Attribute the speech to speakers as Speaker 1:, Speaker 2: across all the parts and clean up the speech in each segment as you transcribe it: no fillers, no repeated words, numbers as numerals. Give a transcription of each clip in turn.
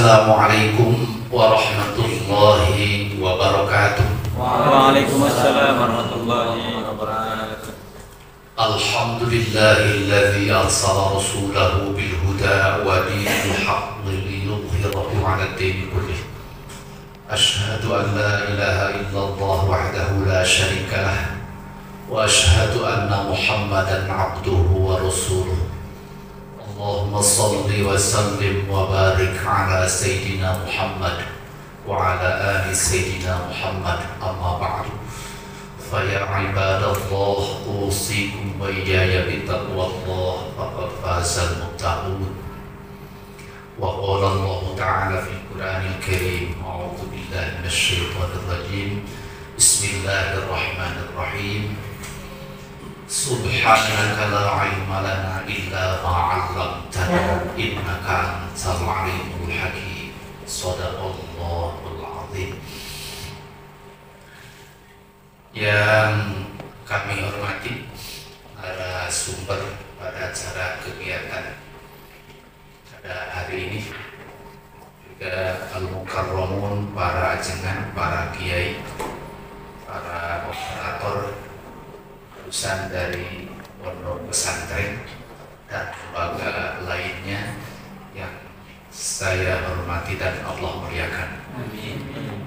Speaker 1: Assalamualaikum warahmatullahi wabarakatuh.
Speaker 2: Waalaikumsalam warahmatullahi wabarakatuh.
Speaker 1: Alhamdulillahilladzi arsala rasulahu bil huda wa dinil haqqi liyudhhirahu 'ala ad-din kullih. Asyhadu an la ilaha illallah wahdahu la syarika lah wa asyhadu anna Muhammadan 'abduhu wa rasuluh. Allahumma salli wa sallim wa barik ala Sayyidina Muhammad wa ala ali Sayyidina Muhammad, amma ba'du. Faya ibadallah, usikum wa iyaya bitaqwallah, faqad fazal muttaqun. Wa qala Allah ta'ala fil Qur'anil Karim, a'udzu billahi minasy syaithanir rajim. Bismillahirrahmanirrahim. Subhanaka la ilma lana illa ma 'allamtana innaka antal alimul hakim. Shadaqallahul azim. Yang kami hormati para sumber pada acara kegiatan pada hari ini, juga al-mukarramun, para ajengan, para kiai, para operator, lulusan dari pondok pesantren dan lembaga lainnya yang saya hormati dan Allah muliakan.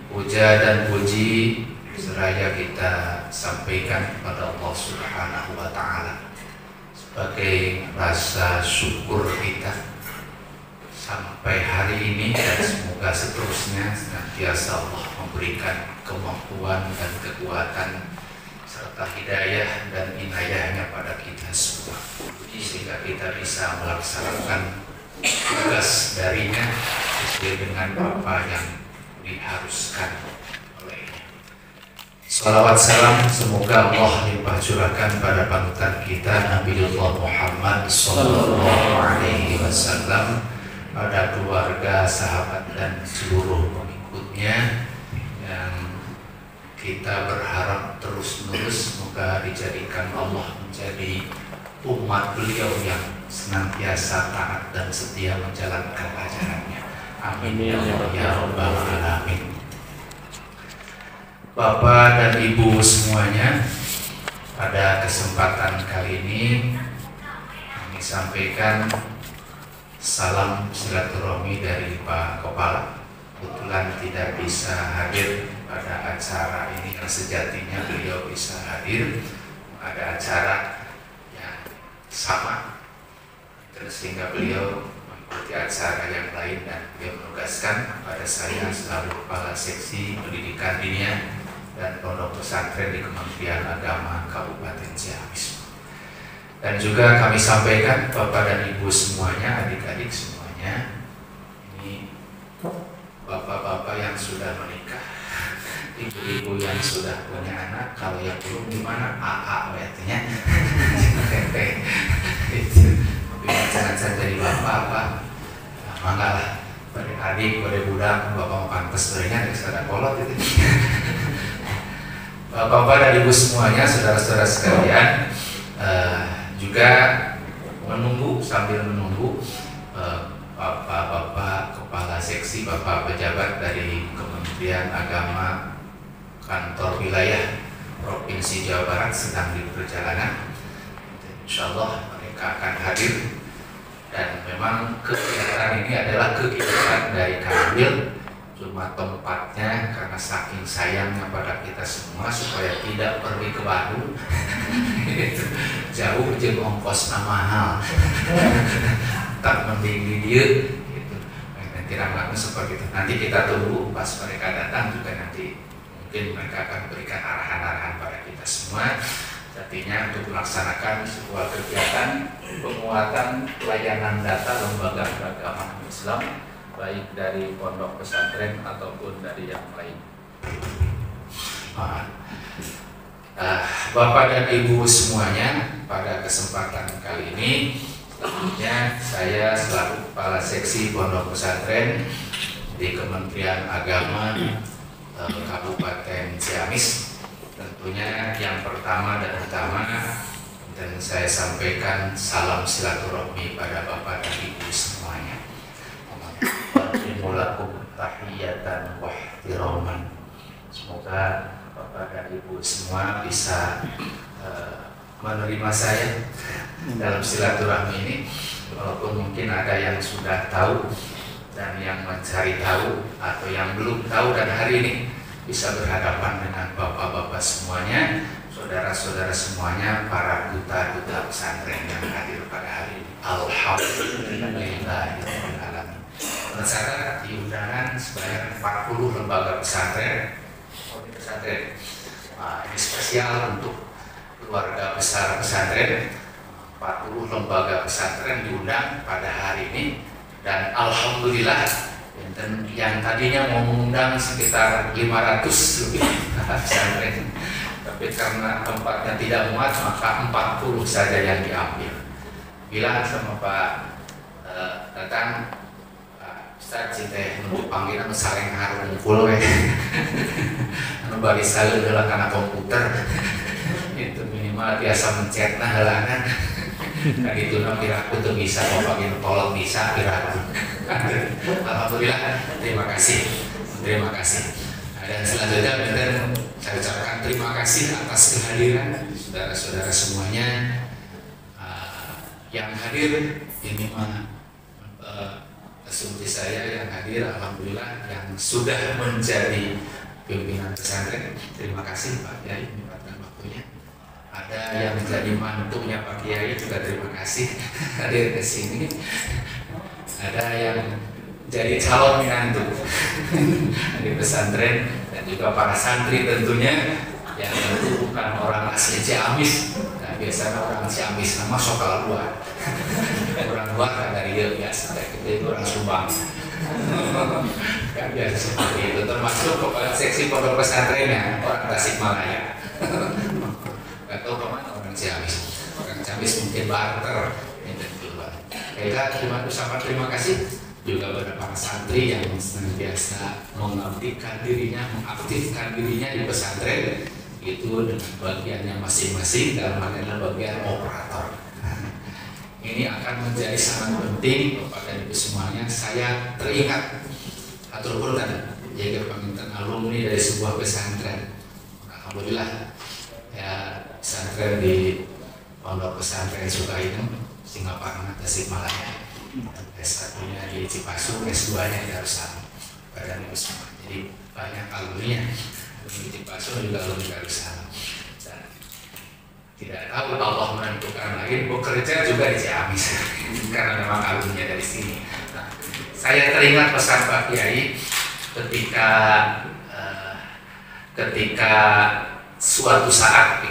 Speaker 1: Puja dan puji seraya kita sampaikan kepada Allah Subhanahu wa Ta'ala sebagai rasa syukur kita sampai hari ini, dan semoga seterusnya senantiasa Allah memberikan kemampuan dan kekuatan serta hidayah dan inayahnya pada kita semua, sehingga kita bisa melaksanakan tugas darinya sesuai dengan apa yang diharuskan olehnya. Salawat salam semoga Allah limpah curahkan pada panutan kita Nabiullah Muhammad sallallahu alaihi wasallam, pada keluarga, sahabat dan seluruh pengikutnya, yang kita berharap terus-menerus semoga dijadikan Allah menjadi umat beliau yang senantiasa taat dan setia menjalankan ajarannya. Amin ya rabbal alamin. Bapak dan Ibu semuanya, pada kesempatan kali ini kami sampaikan salam silaturahmi dari Pak Kepala. Kebetulan tidak bisa hadir pada acara ini yang sejatinya beliau bisa hadir. Ada acara yang sama, sehingga beliau mengikuti acara yang lain, dan beliau menugaskan pada saya selaku Kepala Seksi Pendidikan Diniyah dan Pondok Pesantren di Kementerian Agama Kabupaten Ciamis. Dan juga kami sampaikan Bapak dan Ibu semuanya, adik-adik semuanya, ini bapak-bapak yang sudah menikah, ibu-ibu yang sudah punya anak, kalau yang belum gimana, AA artinya itu jangan jadi bapak-bapak, mangga lah, pada adik, pada budak, bapak pantas berinya ada kolot itu. Bapak-bapak dan ibu semuanya, saudara-saudara sekalian, juga sambil menunggu bapak-bapak kepala seksi, bapak pejabat dari Kementerian Agama kantor wilayah Provinsi Jawa Barat sedang di perjalanan. Insya Allah mereka akan hadir, dan memang kegiatan ini adalah kegiatan dari Kamil, cuma tempatnya karena saking sayangnya pada kita semua supaya tidak pergi ke Bandung jauh jeung ongkosna mahal tak mending di dia gitu. Nanti ramahnya seperti itu. Nanti kita tunggu pas mereka datang juga, nanti mungkin mereka akan berikan arahan-arahan pada kita semua. Artinya untuk melaksanakan sebuah kegiatan penguatan pelayanan data lembaga keagamaan Islam, baik dari pondok pesantren ataupun dari yang lain. Bapak dan Ibu semuanya, pada kesempatan kali ini selanjutnya saya selaku Kepala Seksi Pondok Pesantren di Kementerian Agama Kabupaten Ciamis, tentunya yang pertama dan utama, dan saya sampaikan salam silaturahmi pada Bapak dan Ibu semuanya. usallimu lakum tahiyatan wa ihtiraman. Semoga Bapak dan Ibu semua bisa menerima saya dalam silaturahmi ini, walaupun mungkin ada yang sudah tahu dan yang mencari tahu atau yang belum tahu, dan hari ini bisa berhadapan dengan bapak-bapak semuanya, saudara-saudara semuanya, para duta-duta pesantren yang hadir pada hari ini. Alhamdulillahirrahmanirrahim. Tercatat di undangan sebanyak 40 lembaga pesantren. Ini spesial untuk keluarga besar pesantren. 40 lembaga pesantren diundang pada hari ini, dan alhamdulillah yang tadinya mau mengundang sekitar 500 lebih pesantren, tapi karena tempatnya tidak muat maka 40 saja yang diambil. Bilang sama Pak datang, Ustaz cinta untuk panggilan saling harum full bagi salur adalah karena komputer itu minimal biasa mencet halangan nah gitu piraku tuh bisa mau pakai tolong bisa piraku. Alhamdulillah, terima kasih. Nah, dan selanjutnya saya ucapkan terima kasih atas kehadiran saudara-saudara semuanya yang hadir. Ini asumsi saya yang hadir, alhamdulillah, yang sudah menjadi pimpinan pesantren. Terima kasih Pak Kiai menyempatkan waktunya. Ada yang menjadi mantunya Pak Kiai juga terima kasih hadir ke sini. Ada yang jadi calon menantu di pesantren, dan juga para santri tentunya yang tentu bukan orang asli Ciamis. Nah, biasanya orang Ciamis nama sokal luar. Orang luar kan dari dia biasa, itu orang Subang. Kan biasa seperti itu, termasuk kepala seksi pondok pesantrennya orang Tasikmalaya. Gak tahu kemana orang Ciamis. Orang Ciamis mungkin barter itu keluar. Terima kasih juga pada para santri yang senantiasa mengaktifkan dirinya di pesantren itu dengan bagiannya masing-masing, dalam hal ini bagian operator. Ini akan menjadi sangat penting kepada Ibu semuanya. Saya teringat atur urutan jaga pamitan alumni dari sebuah pesantren. Alhamdulillah ya, pesantren di Pondok Pesantren Sukainem Singaparna Tasikmalaya. S1-nya di Cipasu, S2-nya di Darussalam. Pada Ibu semua. Jadi banyak alumni di Cipasu juga alumni Darussalam. Tidak tahu Allah menentukan lagi bekerja juga di Ciamis karena memang alumninya dari sini. Nah, saya teringat pesan Pak Kiai ketika suatu saat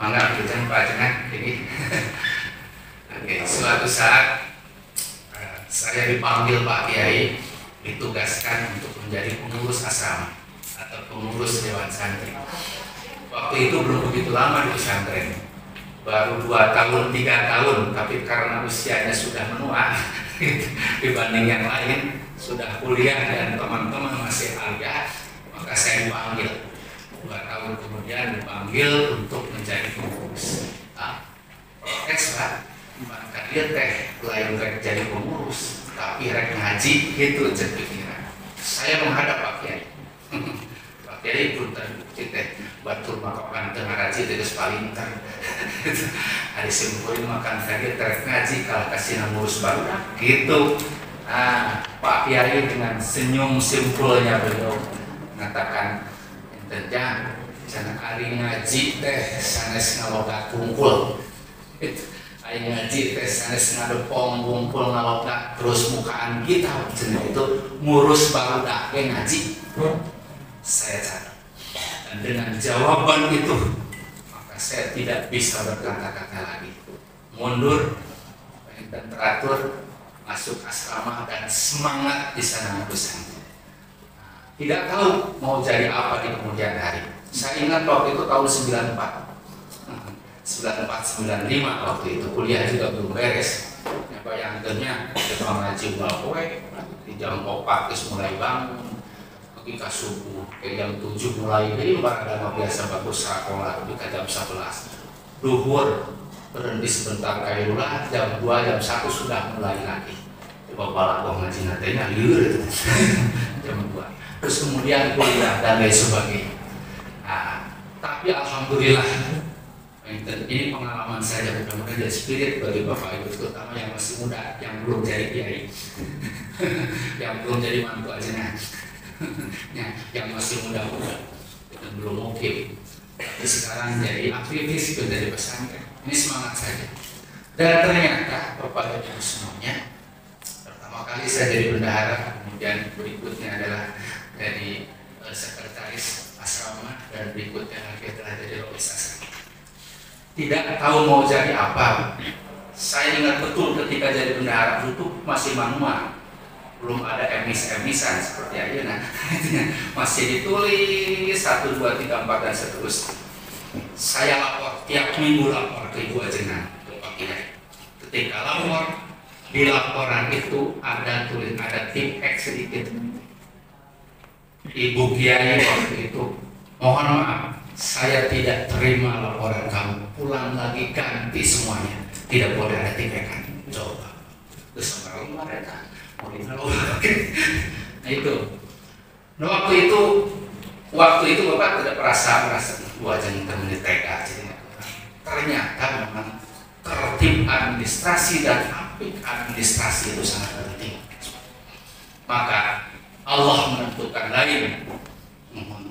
Speaker 1: mangga kita Pak Jenang ini. Oke, suatu saat saya dipanggil Pak Kiai, ditugaskan untuk menjadi pengurus asrama atau pengurus dewan santri. Waktu itu belum begitu lama di pesantren, baru 2 tahun, 3 tahun, tapi karena usianya sudah menua dibanding yang lain, sudah kuliah dan teman-teman masih alia, maka saya dipanggil. 2 tahun kemudian dipanggil untuk menjadi pengurus. Protes Pak, maka dia lain rek jadi pengurus, tapi rek ngaji gitu pikiran. Saya menghadap Pak Kiai. Pak Kiai pun terbukti batur makan tengah ngaji terus paling ter. Ada simpulin makan tadi terek ngaji kalau kasih ngurus baru gitu. Pak Kiai dengan senyum simpulnya beliau mengatakan, jangan hari ngaji teh sanes ngaloga kumpul. Ayo ngaji teh sanes ngadepong kumpul ngaloga terus mukaan kita jeneng itu ngurus baru ngaji. Saya catat. Dan dengan jawaban itu maka saya tidak bisa berkata-kata lagi, mundur dan teratur masuk asrama dan semangat di sana pesantren. Tidak tahu mau jadi apa di kemudian hari. Saya ingat waktu itu tahun 94 95 waktu itu kuliah juga belum beres. Ya bayangkannya jam ngaji poe di jam 4 terus mulai bangun. Ketika subuh ke jam 7 mulai, jadi barang biasa bagus sekolah di jam 11 duhur berhenti sebentar kairulah, jam 2 jam 1 sudah mulai lagi bapak aku ngaji nantinya liur jam 2. Terus kemudian kuliah dan lain sebagainya. Nah, tapi alhamdulillah ini pengalaman saya, mudah-mudahan jadi spirit bagi bapak ibu, terutama yang masih muda, yang belum jadi kiai, yang belum jadi mantu ajengan, yang masih muda-muda dan belum oke, tapi sekarang jadi aktivis menjadi pesantren. Ini semangat saja. Dan ternyata bapak ibu semuanya, pertama kali saya jadi bendahara, kemudian berikutnya adalah dari sekretaris asrama, dan berikutnya lagi adalah jadi robis asrama. Tidak tahu mau jadi apa. Saya ingat betul ketika jadi bendahara itu masih manual, belum ada emis-emisan seperti aja. Nah, masih ditulis 1, 2, 3, 4 dan seterusnya. Saya lapor tiap minggu, lapor ke Ibu Ajengan, Pak Kiai. Ketika lapor, di laporan itu ada tulis, ada tip X sedikit. Ibu Kiai waktu itu, mohon maaf, saya tidak terima laporan kamu, pulang lagi ganti semuanya, tidak boleh ada tindakan. Coba terus sama mereka mau dinolong. Nah itu, nah waktu itu bapak tidak merasa wajah teman tega. Ternyata memang tertib administrasi dan apik administrasi itu sangat penting. Maka Allah menentukan lain.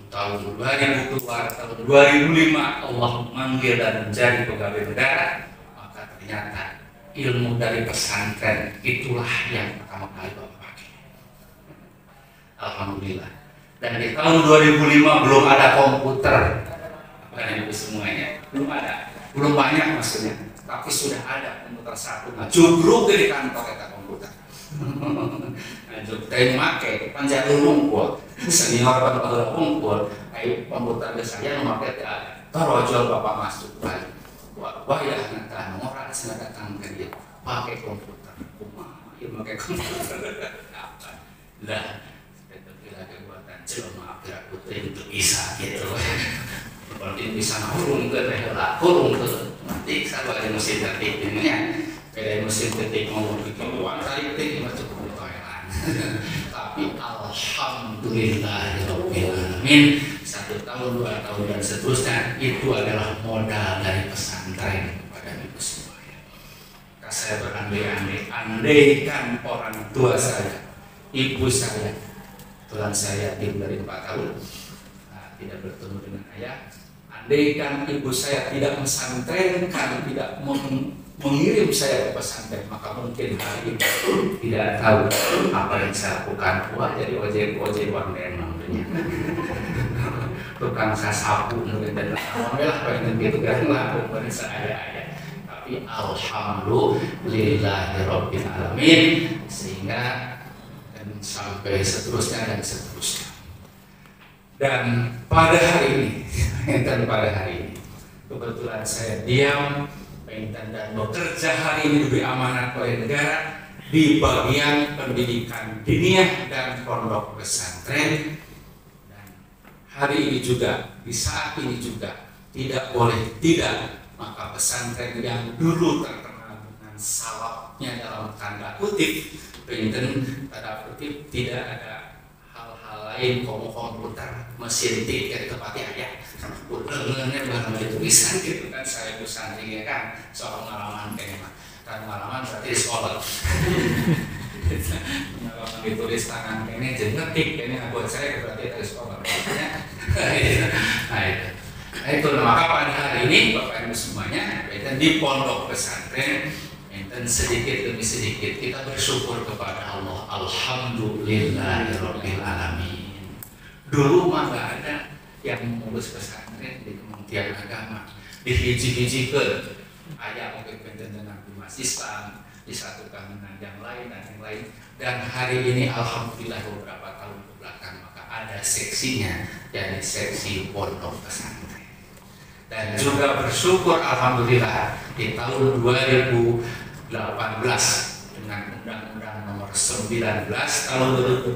Speaker 1: Tahun 2000 keluar, tahun 2005 Allah memanggil dan menjadi pegawai negara. Maka ternyata ilmu dari pesantren itulah yang pertama kali bapak pakai. Alhamdulillah. Dan di tahun 2005 belum ada komputer, Bapak Ibu semuanya, belum ada, belum banyak maksudnya, tapi sudah ada komputer satu. Nah, jubruk di kantor ada komputer. Nah, saya memakai panjang lumpur, senior pada lumpur, komputer saya memakai terojol bapak masuk balik. Wah ya nanti orang saya datang ke dia pakai komputer, dia pakai komputer. Lah, itu kira kekuatan jelma kira putih untuk bisa gitu. Berarti bisa kurung ke rela, kurung ke nanti saya ada mesin ketik ini ya. Kayak mesin ketik ngomong bikin uang tarik ketik macam Thailand. Tapi alhamdulillahirabbil alamin, 1 tahun, 2 tahun dan seterusnya itu adalah modal dari pesantren kepada ibu semuanya. Maka saya berandai-andai, andaikan orang tua saya, ibu saya, tuan saya yatim dari 4 tahun, tidak bertemu dengan ayah. Andaikan ibu saya tidak mesantrenkan, tidak mengirim saya ke pesantren, maka mungkin hari ini tidak tahu apa yang saya lakukan. Wah, jadi ojek uang namanya. Tukang sasapu dan alhamdulillah pengen gitu kan lah bukan saya. Tapi alhamdulillahirabbil alamin, sehingga dan sampai seterusnya dan seterusnya. Dan pada hari ini kebetulan saya diam dan bekerja hari ini diberi amanat oleh negara di bagian pendidikan diniyah dan pondok pesantren. Dan hari ini juga, di saat ini juga tidak boleh tidak, maka pesantren yang dulu terkenal dengan salapnya dalam tanda kutip, tanda kutip, tidak ada hal-hal lain komputer, mesin tiket tempatnya ya. Udah baru tulisan gitu kan, saya tulisan ya kan soal pengalaman kayaknya, kan pengalaman berarti di sekolah. Pengalaman ditulis tangan kayaknya jadi ngetik kayaknya buat saya berarti dari sekolah. Nah itu maka pada hari ini Bapak Ibu semuanya di pondok pesantren dan sedikit demi sedikit kita bersyukur kepada Allah. Alhamdulillahirabbil alamin. Dulu mah nggak ada yang mengurus pesantren di Kementerian Agama, dihiji-hijikan, ayah mungkin dengan umat Islam disatukan dengan yang lain dan yang lain. Dan hari ini alhamdulillah beberapa tahun ke belakang maka ada seksinya, jadi seksi pondok pesantren. Dan juga bersyukur alhamdulillah di tahun 2018 dengan Undang-Undang Nomor 19 tahun 2018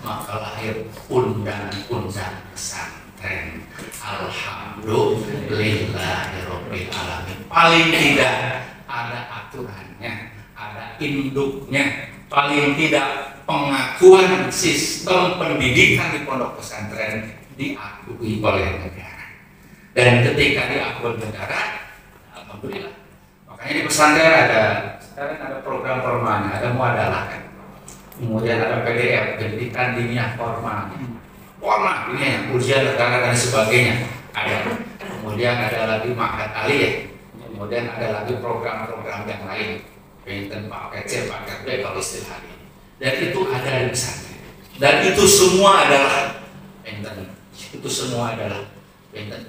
Speaker 1: maka lahir Undang-Undang Pesantren. Alhamdulillahirabbil alamin. Paling tidak ada aturannya, ada induknya, paling tidak pengakuan sistem pendidikan di pondok pesantren diakui oleh negara. Dan ketika diakui negara, alhamdulillah. Makanya di pesantren sekarang ada program formal, ada muadalah kan. Kemudian ada PDF, pendidikan diniyah formal. Formal ini ujian negara dan sebagainya ada. Kemudian ada lagi ma'had aliyah. Kemudian ada lagi program-program yang lain. Pinten pakai C, pakai B kalau istilah ini. Dan itu ada di pesantren. Dan itu semua adalah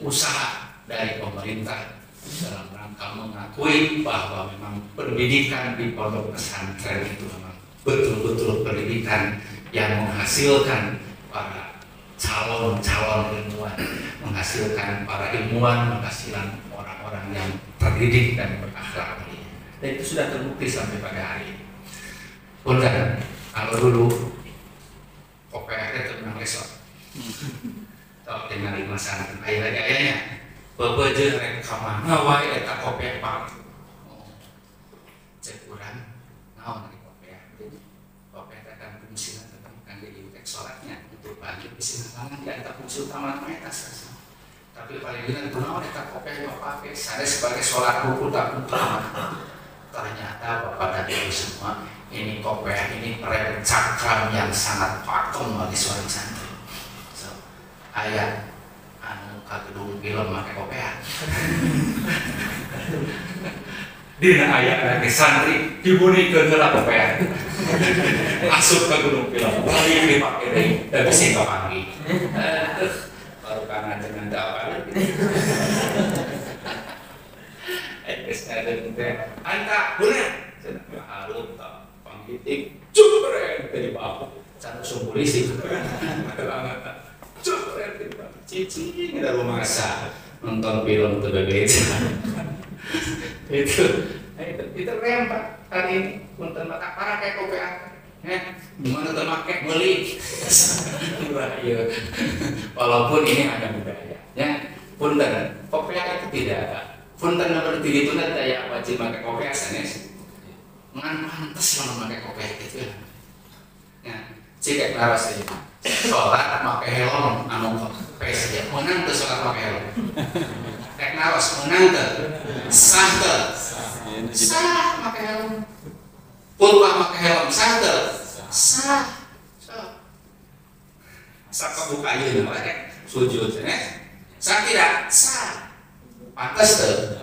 Speaker 1: usaha dari pemerintah dalam rangka mengakui bahwa memang pendidikan di pondok pesantren itu memang betul-betul pendidikan yang menghasilkan para calon ilmuwan, menghasilkan para ilmuwan, menghasilkan orang-orang yang terdidik dan berakhlak. Dan itu sudah terbukti sampai pada hari ini. Punten, kalau dulu OPR itu memang resort. Tahu dengan lima santan ayah-ayahnya. Bebeje rek kamana wae eta OPR Pak. Cek urang naon ari OPR. Jadi OPR akan fungsi tentang jadi sholatnya untuk bantu bisi nangan di antara fungsi utama eta. Tapi paling tidak kunaon eta OPR pakai saya sebagai sholat rukun tak utama. Ternyata Bapak dan Ibu semua, ini kopiah ini rem cakram yang sangat pakem bagi seorang santri. So, ayat anu ka gedung film make kopiah. Dina ayat lagi santri dibunikeun heula kopiah. Asup ka gedung film, kali dipake deui, da bisi kapangi. Baru kana dengan apa anta bener harum tak panggiting cupret dari bawah satu polisi cupret dari bawah cici ada rumah masa nonton film tuh itu rempak hari ini punten mata para kayak kopiah gimana tuh pakai beli walaupun ini ada budayanya punten kopiah itu tidak ada. Punten nomor 3 itu nanti ya wajib pakai kopiah sanes. Ngan pantes lah pakai kopiah gitu ya. Ya, cek laras aja. Sholat pakai helm anu kopiah saja. Menang tuh sholat pakai helm. Kayak laras menang tuh. Sah tuh. Sah pakai helm. Pulpa pakai helm sah tuh. Sah. Sah kebuka aja namanya. Sujud sanes. Sah tidak? Sah. Pantas tuh,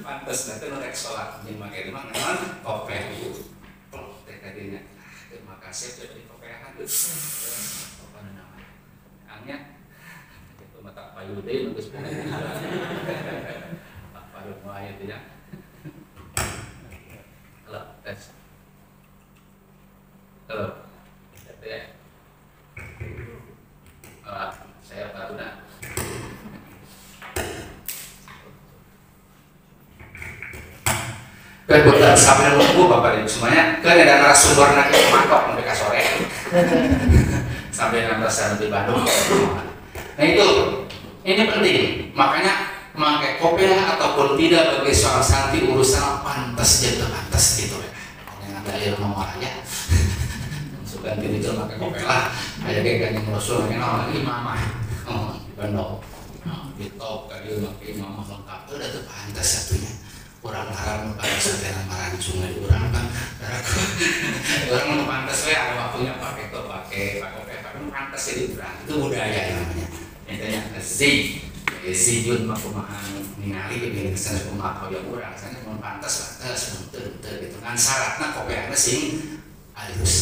Speaker 1: pantas nanti nurek sholat dimakai di mana? Kopiah itu, tadinya. Terima kasih sudah di kopiahan tuh. Apa namanya? Angnya, itu mata payudin untuk sepuluh. Apa rumah itu ya? Halo, tes. Halo, ya. Saya Pak Tuna. Kebetulan sampai nunggu Bapak Ibu semuanya kan ada narasumber nanti mantap sampai ke sore sampai nanti di Bandung. Nah itu ini penting, makanya memakai kopiah ataupun tidak bagi seorang santri urusan pantas jadi pantas gitu ya. Yang ada ilmu aja sudah ganti itu pakai kopiah lah aja kayak yang rasul yang lagi mama di Bandung di top kali pakai mama lengkap itu udah tuh pantas satunya. Orang haram pada setelah marancung orang kan orang mau pantas ya ada waktunya pakai pantas jadi berang itu budaya namanya intinya ziyun makumahan ningali ini sana kumaha yang orang sana mau pantas bentar gitu kan syaratnya kopiahnya sing halus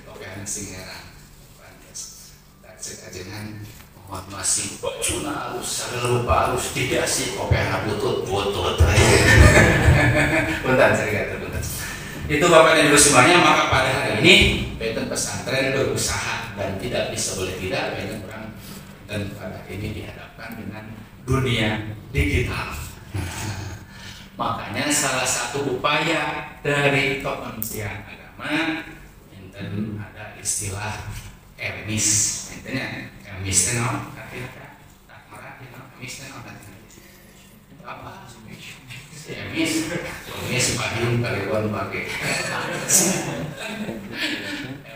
Speaker 1: kopiahnya sing heran pantas tak sekajengan masih bacuna harus lupa harus tidak sih kopiah butut bentar saya kata bentar itu Bapak dan Ibu semuanya. Maka pada hari ini Benten pesantren berusaha dan tidak bisa boleh tidak Benten orang dan pada ini dihadapkan dengan dunia digital. Makanya salah satu upaya dari Kementerian Agama Benten ada istilah emis intinya emis tenor artinya tak marah emis tenor artinya apa Emis pahing kaliwan pakai.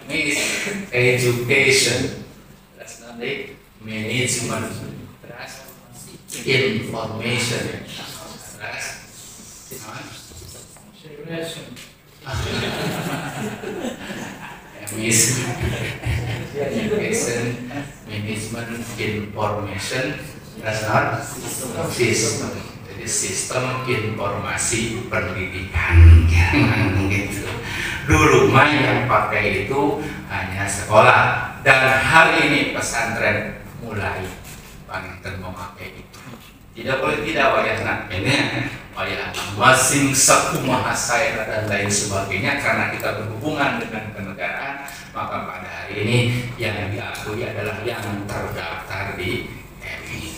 Speaker 1: Emis education, terus nanti management, terus information, terus Emis education, management, information, terus sistem. Jadi sistem informasi pendidikan gitu. Dulu mah yang pakai itu hanya sekolah, dan hari ini pesantren mulai panten memakai itu. Tidak boleh tidak wayahna ini wayah masing sakumaha saya dan lain sebagainya, karena kita berhubungan dengan kenegaraan, maka pada hari ini yang diakui adalah yang terdaftar di MI.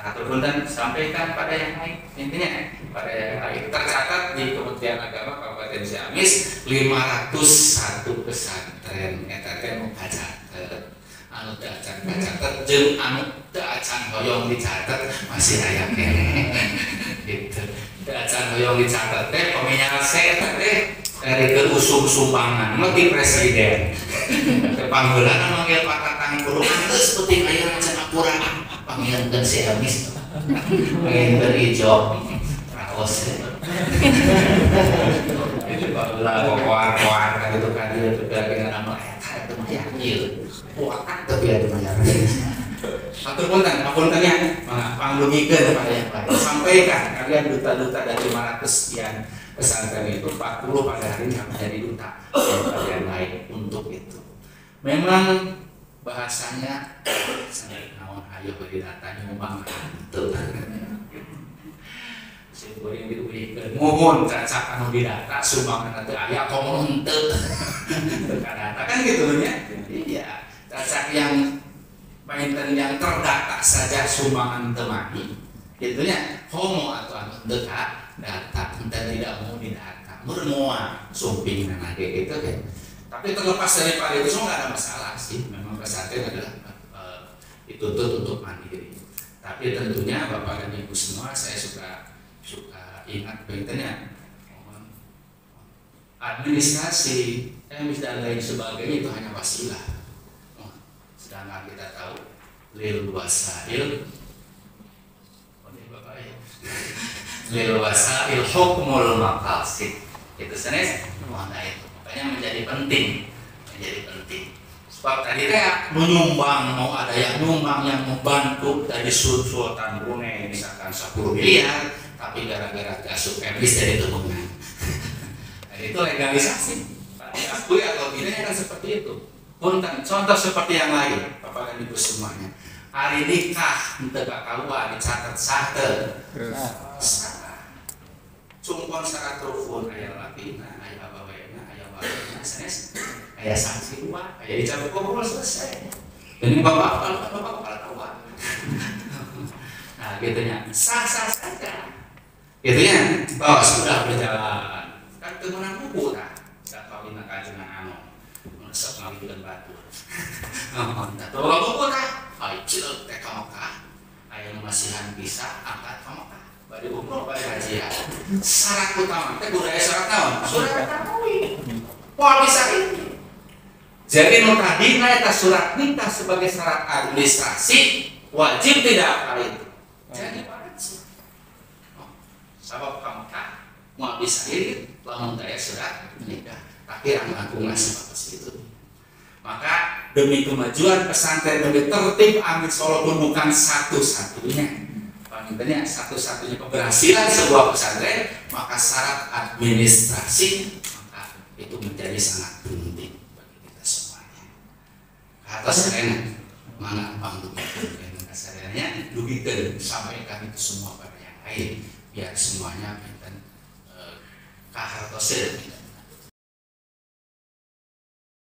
Speaker 1: Ataupun dan sampaikan pada yang lain, intinya pada yang lain tercatat di Kementerian Agama Kabupaten Ciamis 501 pesantren eta teh nu kacatet, anu teu acan kacatet jeung anu teu acan hoyong dicatet masih aya keneh gitu. Teu acan hoyong dicatet teh peminyal saya teh dari usum sumbangan mah di presiden teh panggeulana manggil pakatang kurungan geus penting aya macan apura panggilkan si Amis, panggilkan hijau, raos. Itu barulah koar-koar kan itu kan dia juga dengan nama itu mah kuat tapi ada banyak. Apuntennya, panglungikeun pada yang lain. Sampaikan kalian duta-duta dari 500 sekian pesantren itu 40 pada hari ini menjadi duta yang lain untuk itu. Memang bahasanya saya naon hayu beri data nyumbang teu sing goreng diubikeun mohon cacak anu di data sumbangan teu aya komo teu data kan gitu nya. Iya, cacak yang painten yang terdata saja sumbangan teu mani gitu nya, homo atau anu teu data ente tidak mau didata mun moal sumping nage gitu kan. Tapi terlepas daripada itu semua nggak ada masalah sih. Memang pesantren adalah dituntut untuk mandiri. Tapi tentunya Bapak dan Ibu semua, saya suka ingat pentingnya administrasi, dan lain sebagainya itu hanya wasilah. Sedangkan kita tahu lil wasail, lil wasail hukmul maqasid. Itu senes mana itu. Makanya menjadi penting. Sebab tadi menyumbang, mau ada yang nyumbang yang membantu dari Sultan Brunei misalkan 10 miliar, tapi gara-gara gasuk emis dari temungan. Nah, itu legalisasi. Diakui atau tidak kan seperti itu. Punten, contoh seperti yang lain, Bapak dan Ibu semuanya. Hari nikah teu kaluar dicatat sah teu. Cumpon syarat rukun aya lapina, aya abawena, aya walena, sanes, aya sanksi dua, aya dicabut kumpul selesai. Ini bapak kepala kawan. Nah, gitunya sah-sah saja. Gitunya bahwa sudah berjalan. Kan teu meunang buku tah. Sak kawinna kajengan anu. Sok ngawinkeun batur. Naon tah? Teu buku tah. Ai cileuk teh ka Mekah. Aya masihan bisa angkat ka Mekah. Bari umroh bari hajian. Syarat utama teh budaya syarat naon? Surat kawin. Poal bisa ini. Jadi nu tadi eta surat nikah sebagai syarat administrasi wajib tidak kali itu. Jadi wajib. Sabab kamu tak mau bisa ini lamun daya surat nikah. Tapi yang aku ngasih batas itu. Maka demi kemajuan pesantren demi tertib Amin Solo pun bukan satu-satunya. Intinya satu-satunya keberhasilan sebuah pesantren, maka syarat administrasi maka itu menjadi sangat penting bagi kita semuanya. Atas keren mana pangdugikan kasarannya dugikan sampaikan itu semua pada yang lain biar semuanya kita kahartosen